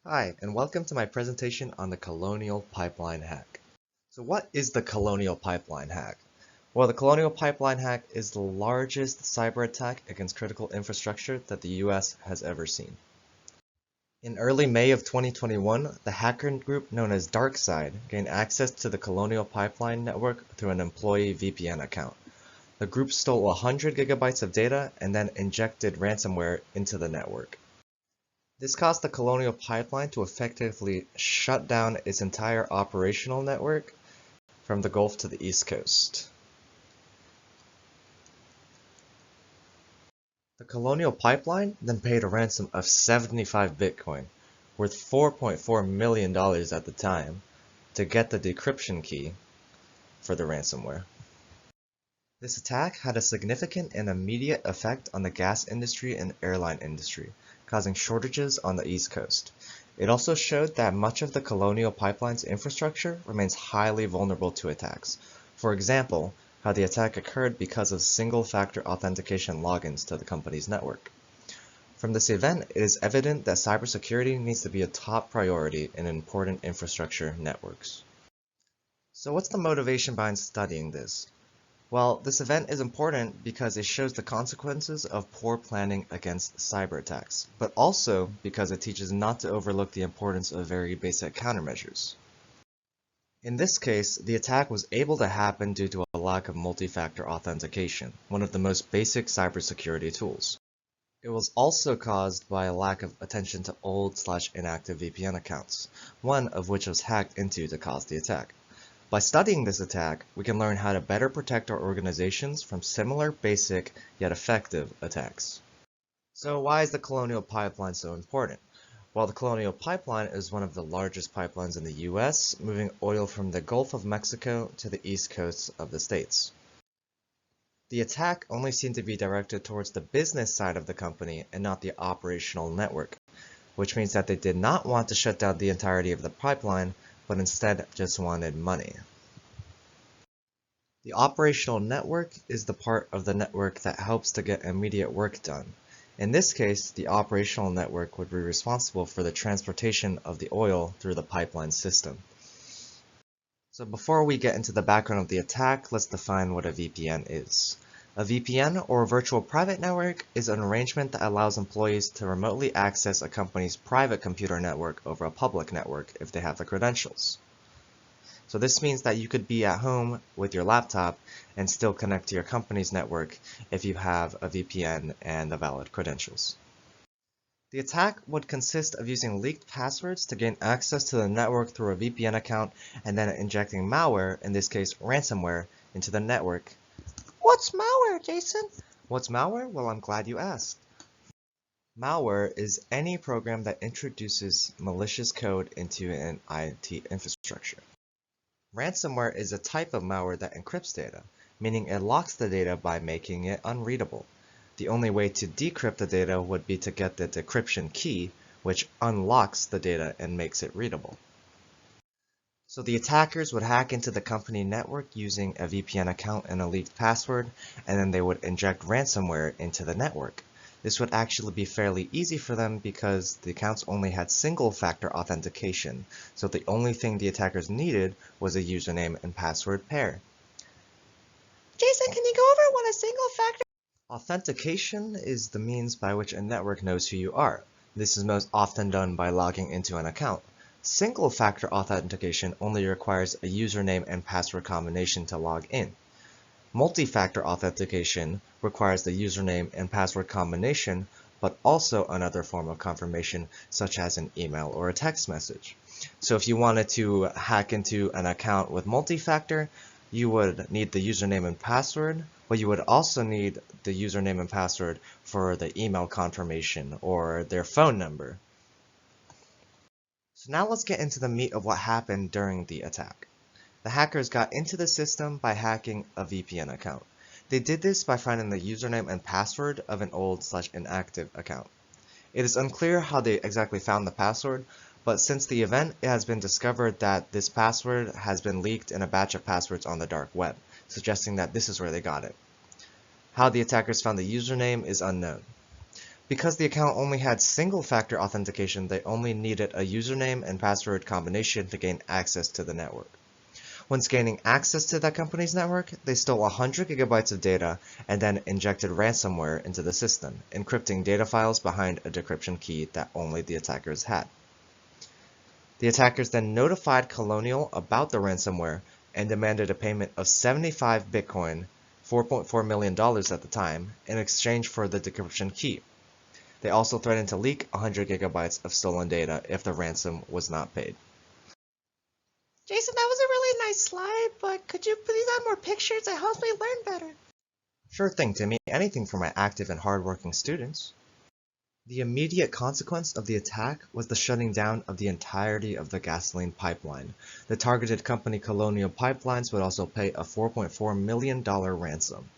Hi, and welcome to my presentation on the Colonial Pipeline hack. So what is the Colonial Pipeline hack? Well, the Colonial Pipeline hack is the largest cyber attack against critical infrastructure that the US has ever seen. In early May of 2021, the hacker group known as DarkSide gained access to the Colonial Pipeline network through an employee VPN account. The group stole 100 gigabytes of data and then injected ransomware into the network. This caused the Colonial Pipeline to effectively shut down its entire operational network from the Gulf to the East Coast. The Colonial Pipeline then paid a ransom of 75 Bitcoin, worth $4.4 million at the time, to get the decryption key for the ransomware. This attack had a significant and immediate effect on the gas industry and airline industry, causing shortages on the East Coast. It also showed that much of the Colonial Pipeline's infrastructure remains highly vulnerable to attacks. For example, how the attack occurred because of single-factor authentication logins to the company's network. From this event, it is evident that cybersecurity needs to be a top priority in important infrastructure networks. So what's the motivation behind studying this? Well, this event is important because it shows the consequences of poor planning against cyber attacks, but also because it teaches not to overlook the importance of very basic countermeasures. In this case, the attack was able to happen due to a lack of multi-factor authentication, one of the most basic cybersecurity tools. It was also caused by a lack of attention to old/inactive VPN accounts, one of which was hacked into to cause the attack. By studying this attack, we can learn how to better protect our organizations from similar basic yet effective attacks. So why is the Colonial Pipeline so important? Well, the Colonial Pipeline is one of the largest pipelines in the US, moving oil from the Gulf of Mexico to the east coast of the States. The attack only seemed to be directed towards the business side of the company and not the operational network, which means that they did not want to shut down the entirety of the pipeline, but instead just wanted money. The operational network is the part of the network that helps to get immediate work done. In this case, the operational network would be responsible for the transportation of the oil through the pipeline system. So before we get into the background of the attack, let's define what a VPN is. A VPN, or a virtual private network, is an arrangement that allows employees to remotely access a company's private computer network over a public network if they have the credentials. So this means that you could be at home with your laptop and still connect to your company's network if you have a VPN and the valid credentials. The attack would consist of using leaked passwords to gain access to the network through a VPN account and then injecting malware, in this case ransomware, into the network. What's malware, Jason? What's malware? Well, I'm glad you asked. Malware is any program that introduces malicious code into an IT infrastructure. Ransomware is a type of malware that encrypts data, meaning it locks the data by making it unreadable. The only way to decrypt the data would be to get the decryption key, which unlocks the data and makes it readable. So the attackers would hack into the company network using a VPN account and a leaked password, and then they would inject ransomware into the network. This would actually be fairly easy for them because the accounts only had single-factor authentication, so the only thing the attackers needed was a username and password pair. Jason, can you go over what a single-factor authentication is? The means by which a network knows who you are. This is most often done by logging into an account. Single-factor authentication only requires a username and password combination to log in. Multi-factor authentication requires the username and password combination, but also another form of confirmation, such as an email or a text message. So if you wanted to hack into an account with multi-factor, you would need the username and password, but you would also need the username and password for the email confirmation or their phone number. So now let's get into the meat of what happened during the attack. The hackers got into the system by hacking a VPN account. They did this by finding the username and password of an old/inactive account. It is unclear how they exactly found the password, but since the event, it has been discovered that this password has been leaked in a batch of passwords on the dark web, suggesting that this is where they got it. How the attackers found the username is unknown. Because the account only had single-factor authentication, they only needed a username and password combination to gain access to the network. Once gaining access to that company's network, they stole 100 gigabytes of data and then injected ransomware into the system, encrypting data files behind a decryption key that only the attackers had. The attackers then notified Colonial about the ransomware and demanded a payment of 75 Bitcoin, $4.4 million at the time, in exchange for the decryption key. They also threatened to leak 100 gigabytes of stolen data if the ransom was not paid. Jason, that was a really nice slide, but could you please add more pictures? It helps me learn better. Sure thing, Timmy. Anything for my active and hardworking students. The immediate consequence of the attack was the shutting down of the entirety of the gasoline pipeline. The targeted company Colonial Pipelines would also pay a $4.4 million ransom.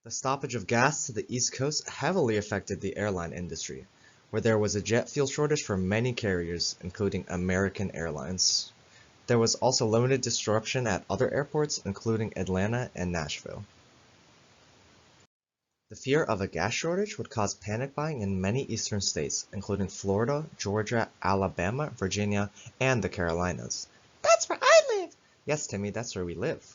The stoppage of gas to the East Coast heavily affected the airline industry, where there was a jet fuel shortage for many carriers, including American Airlines. There was also limited disruption at other airports, including Atlanta and Nashville. The fear of a gas shortage would cause panic buying in many eastern states, including Florida, Georgia, Alabama, Virginia, and the Carolinas. That's where I live! Yes, Timmy, that's where we live.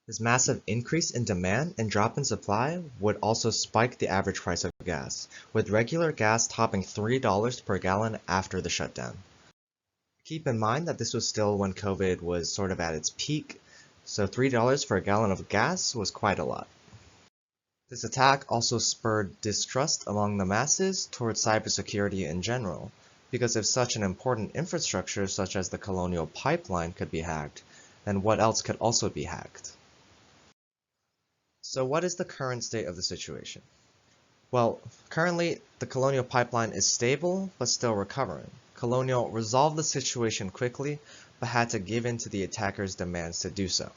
This massive increase in demand and drop in supply would also spike the average price of gas, with regular gas topping $3 per gallon after the shutdown. Keep in mind that this was still when COVID was sort of at its peak, so $3 for a gallon of gas was quite a lot. This attack also spurred distrust among the masses towards cybersecurity in general, because if such an important infrastructure such as the Colonial Pipeline could be hacked, then what else could also be hacked? So what is the current state of the situation? Well, currently the Colonial Pipeline is stable but still recovering. Colonial resolved the situation quickly, but had to give in to the attackers' demands to do so.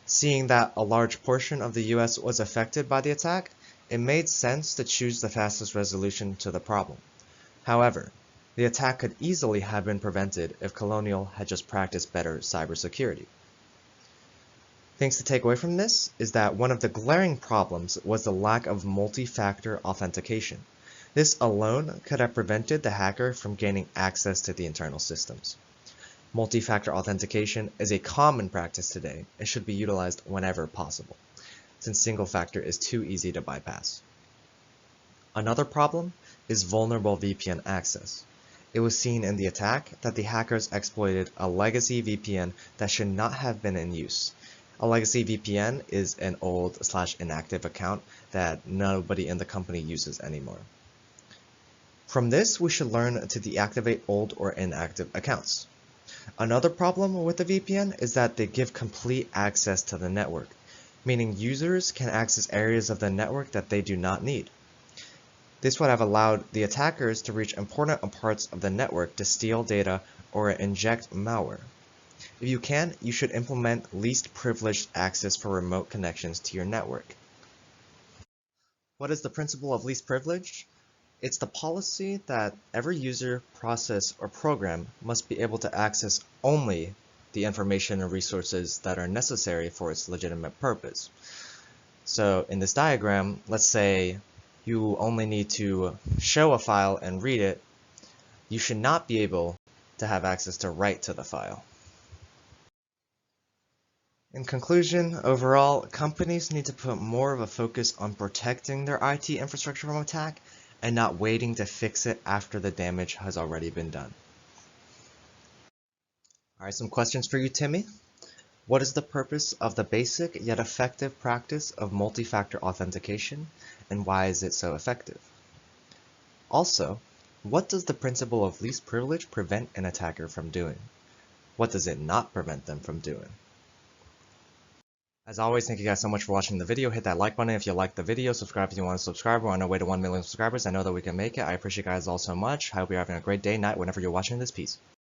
Seeing that a large portion of the US was affected by the attack, it made sense to choose the fastest resolution to the problem. However, the attack could easily have been prevented if Colonial had just practiced better cybersecurity. Things to take away from this is that one of the glaring problems was the lack of multi-factor authentication. This alone could have prevented the hacker from gaining access to the internal systems. Multi-factor authentication is a common practice today and should be utilized whenever possible, since single-factor is too easy to bypass. Another problem is vulnerable VPN access. It was seen in the attack that the hackers exploited a legacy VPN that should not have been in use. A legacy VPN is an old/inactive account that nobody in the company uses anymore. From this, we should learn to deactivate old or inactive accounts. Another problem with the VPN is that they give complete access to the network, meaning users can access areas of the network that they do not need. This would have allowed the attackers to reach important parts of the network to steal data or inject malware. If you can, you should implement least privileged access for remote connections to your network. What is the principle of least privilege? It's the policy that every user, process, or program must be able to access only the information and resources that are necessary for its legitimate purpose. So in this diagram, let's say you only need to show a file and read it. You should not be able to have access to write to the file. In conclusion, overall, companies need to put more of a focus on protecting their IT infrastructure from attack and not waiting to fix it after the damage has already been done. Alright, some questions for you, Timmy. What is the purpose of the basic yet effective practice of multi-factor authentication, and why is it so effective? Also, what does the principle of least privilege prevent an attacker from doing? What does it not prevent them from doing? As always, thank you guys so much for watching the video. Hit that like button if you liked the video. Subscribe if you want to subscribe. We're on our way to 1 million subscribers. I know that we can make it. I appreciate you guys all so much. I hope you're having a great day, night, whenever you're watching this. Peace.